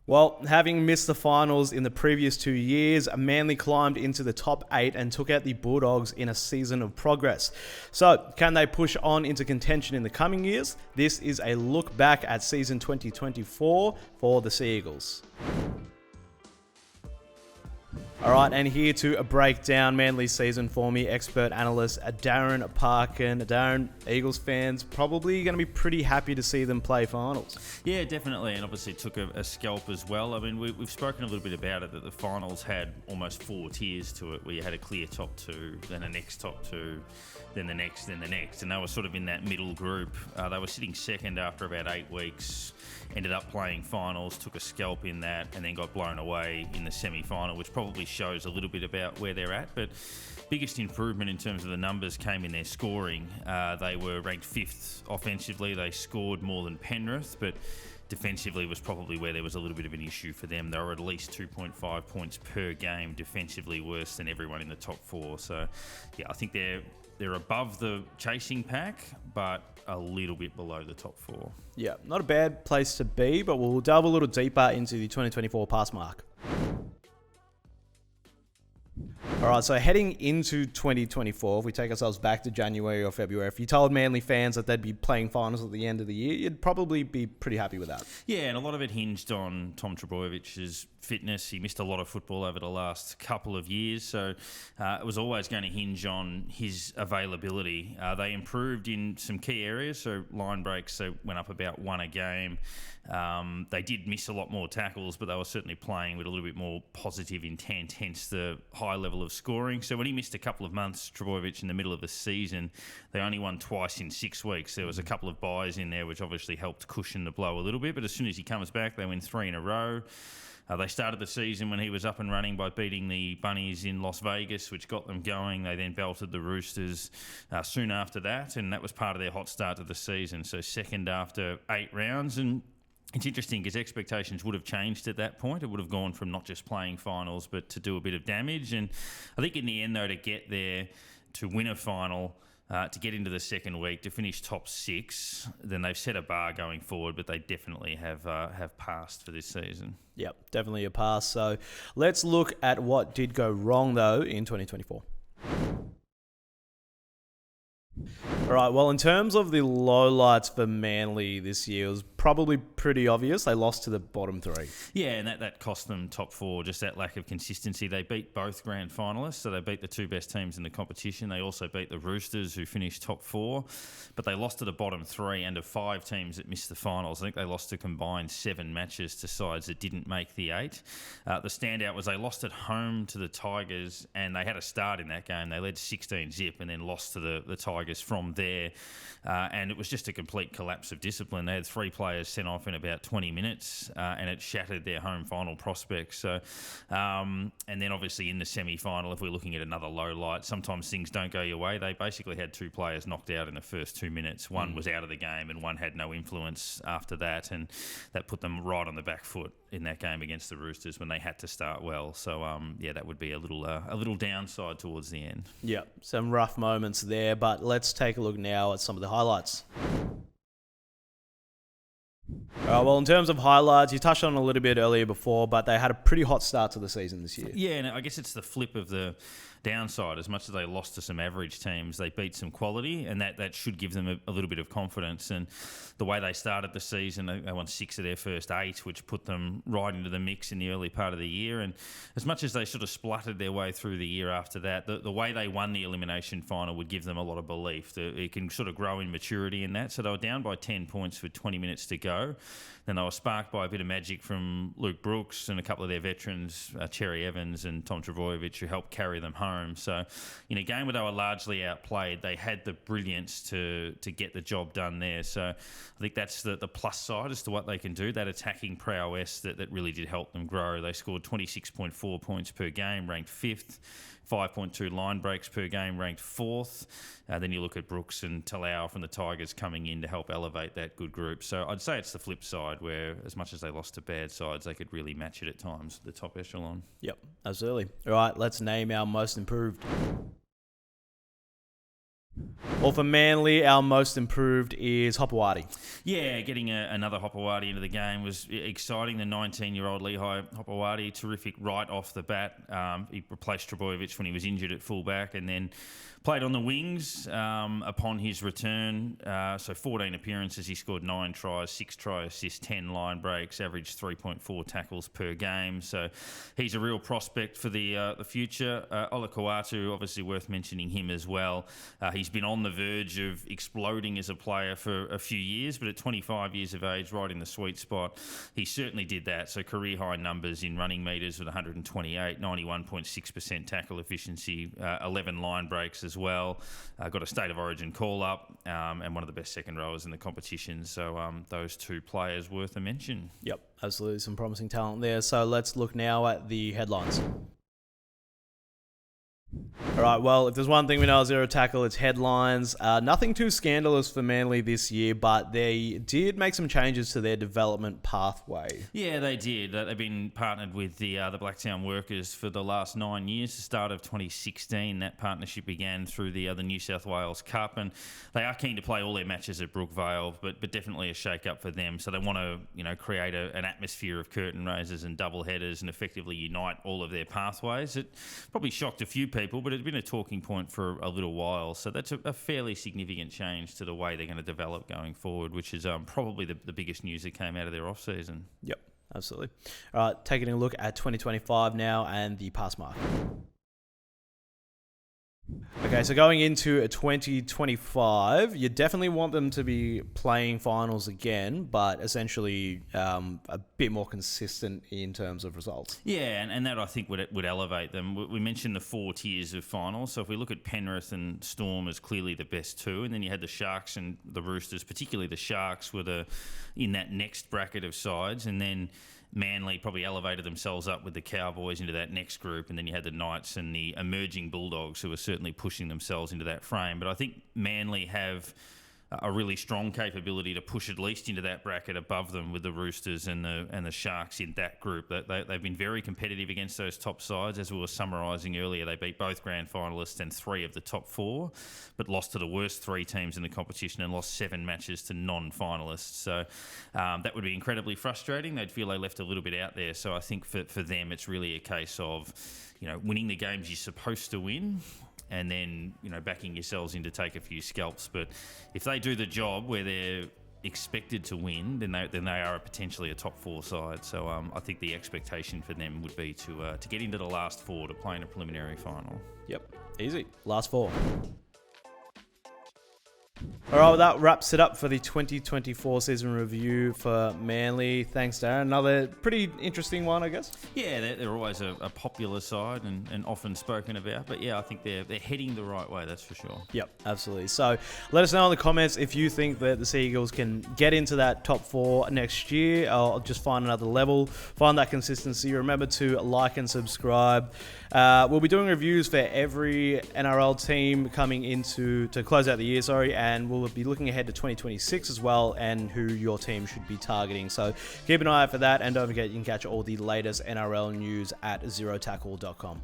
Well, having missed the finals in the previous 2 years, Manly climbed into the top 8 and took out the Bulldogs in a season of progress. So, can they push on into contention in the coming years? This is a look back at season 2024 for the Sea Eagles. All right, and here to break down Manly's season for me, expert analyst Darren Parkin. Darren, Eagles fans probably going to be pretty happy to see them play finals. Yeah, definitely, and obviously took a scalp as well. I mean, we've spoken a little bit about it, that the finals had almost 4 tiers to it, where you had a clear top 2, then a next top 2, then the next, and they were sort of in that middle group. They were sitting second after about 8 weeks, ended up playing finals, took a scalp in that, and then got blown away in the semi-final, which probably shows a little bit about where they're at. But biggest improvement in terms of the numbers came in their scoring. They were ranked 5th offensively. They scored more than Penrith, but defensively was probably where there was a little bit of an issue for them. They were at least 2.5 points per game defensively, worse than everyone in the top 4. So, yeah, I think they're above the chasing pack, but a little bit below the top 4. Yeah, not a bad place to be, but we'll delve a little deeper into the 2024 pass mark. All right, so heading into 2024, if we take ourselves back to January or February, if you told Manly fans that they'd be playing finals at the end of the year, you'd probably be pretty happy with that. Yeah, and a lot of it hinged on Tom Trbojević's fitness. He missed a lot of football over the last couple of years, so it was always going to hinge on his availability. They improved in some key areas, so line breaks, they went up about 1 a game. They did miss a lot more tackles, but they were certainly playing with a little bit more positive intent, hence the high level of scoring. So when he missed a couple of months, Trbojević, in the middle of the season, they only won twice in 6 weeks. There was a couple of buys in there, which obviously helped cushion the blow a little bit, but as soon as he comes back, they win 3 in a row. They started the season when he was up and running by beating the Bunnies in Las Vegas, which got them going. They then belted the Roosters soon after that, and that was part of their hot start to the season. So second after 8 rounds, and it's interesting because expectations would have changed at that point. It would have gone from not just playing finals, but to do a bit of damage. And I think in the end, though, to get there, to win a final, to get into the second week, to finish top 6, then they've set a bar going forward, but they definitely have passed for this season. Yep, definitely a pass. So let's look at what did go wrong, though, in 2024. All right, well, in terms of the lowlights for Manly this year, it was probably pretty obvious. They lost to the bottom 3. Yeah, and that cost them top 4, just that lack of consistency. They beat both grand finalists, so they beat the 2 best teams in the competition. They also beat the Roosters, who finished top 4, but they lost to the bottom 3 and of 5 teams that missed the finals. I think they lost a combined 7 matches to sides that didn't make the 8. The standout was they lost at home to the Tigers, and they had a start in that game. They led 16-0 and then lost to the Tigers from there, and it was just a complete collapse of discipline. They had 3 players sent off in about 20 minutes, and it shattered their home final prospects. So, and then obviously in the semi-final, if we're looking at another low light, sometimes things don't go your way. They basically had 2 players knocked out in the first 2 minutes. One was out of the game, and one had no influence after that, and that put them right on the back foot in that game against the Roosters when they had to start well. So, yeah, that would be a little downside towards the end. Yeah, some rough moments there, but let's take a look now at some of the highlights. Well, in terms of highlights, you touched on it a little bit earlier before, but they had a pretty hot start to the season this year. Yeah, and I guess it's the flip of the downside. As much as they lost to some average teams, they beat some quality, and that should give them a little bit of confidence. And the way they started the season, they won 6 of their first 8, which put them right into the mix in the early part of the year. And as much as they sort of spluttered their way through the year after that, the way they won the elimination final would give them a lot of belief. It can sort of grow in maturity in that. So they were down by 10 points with 20 minutes to go. Then they were sparked by a bit of magic from Luke Brooks and a couple of their veterans, Cherry Evans and Tom Trbojević, who helped carry them home. So in a game where they were largely outplayed, they had the brilliance to get the job done there. So I think that's the plus side as to what they can do, that attacking prowess that really did help them grow. They scored 26.4 points per game, ranked 5th. 5.2 line breaks per game, ranked 4th. Then you look at Brooks and Talau from the Tigers coming in to help elevate that good group. So I'd say it's the flip side, where as much as they lost to bad sides, they could really match it at times, the top echelon. Yep, absolutely. All right, let's name our most improved. Well, for Manly, our most improved is Hopewadi. Yeah, getting another Hopewadi into the game was exciting. The 19-year-old Lehigh Hopewadi, terrific right off the bat. He replaced Trbojevic when he was injured at fullback, and then played on the wings upon his return. So 14 appearances, he scored 9 tries, 6 try assists, 10 line breaks, averaged 3.4 tackles per game. So he's a real prospect for the future. Ola Kawatu, obviously worth mentioning him as well. He's been on the verge of exploding as a player for a few years, but at 25 years of age, right in the sweet spot, he certainly did that. So career high numbers in running metres with 128, 91.6% tackle efficiency, 11 line breaks as well. Got a State of Origin call-up and one of the best second rowers in the competition. So those two players worth a mention. Yep, absolutely some promising talent there. So let's look now at the headlines. All right, well, if there's one thing we know, Zero Tackle, it's headlines. Nothing too scandalous for Manly this year, but they did make some changes to their development pathway. Yeah, they did. They've been partnered with the Blacktown Workers for the last 9 years. The start of 2016, that partnership began through the New South Wales Cup, and they are keen to play all their matches at Brookvale, but definitely a shake-up for them. So they want to, create an atmosphere of curtain raisers and double headers and effectively unite all of their pathways. It probably shocked a few people, but it's been a talking point for a little while. So that's a fairly significant change to the way they're going to develop going forward, which is probably the biggest news that came out of their off-season. Yep, absolutely. All right, taking a look at 2025 now and the pass mark. Okay, so going into 2025, you definitely want them to be playing finals again, but essentially a bit more consistent in terms of results. Yeah, and that I think would elevate them. We mentioned the 4 tiers of finals. So if we look at Penrith and Storm as clearly the best 2, and then you had the Sharks and the Roosters, particularly the Sharks were in that next bracket of sides, and then Manly probably elevated themselves up with the Cowboys into that next group, and then you had the Knights and the emerging Bulldogs who were certainly pushing themselves into that frame. But I think Manly have a really strong capability to push at least into that bracket above them with the Roosters and the Sharks in that group. They've been very competitive against those top sides. As we were summarising earlier, they beat both grand finalists and 3 of the top 4, but lost to the worst 3 teams in the competition and lost 7 matches to non-finalists. So that would be incredibly frustrating. They'd feel they left a little bit out there. So I think for them, it's really a case of winning the games you're supposed to win, and then backing yourselves in to take a few scalps. But if they do the job where they're expected to win, then they are potentially a top 4 side. So I think the expectation for them would be to get into the last 4 to play in a preliminary final. Yep, easy. Last 4. All right, well, that wraps it up for the 2024 season review for Manly. Thanks, Darren. Another pretty interesting one, I guess. Yeah, they're always a popular side and often spoken about. But yeah, I think they're heading the right way, that's for sure. Yep, absolutely. So let us know in the comments if you think that the Sea Eagles can get into that top 4 next year, or just find another level, find that consistency. Remember to like and subscribe. We'll be doing reviews for every NRL team coming into to close out the year, and we'll be looking ahead to 2026 as well, and who your team should be targeting. So keep an eye out for that, and don't forget you can catch all the latest NRL news at zerotackle.com.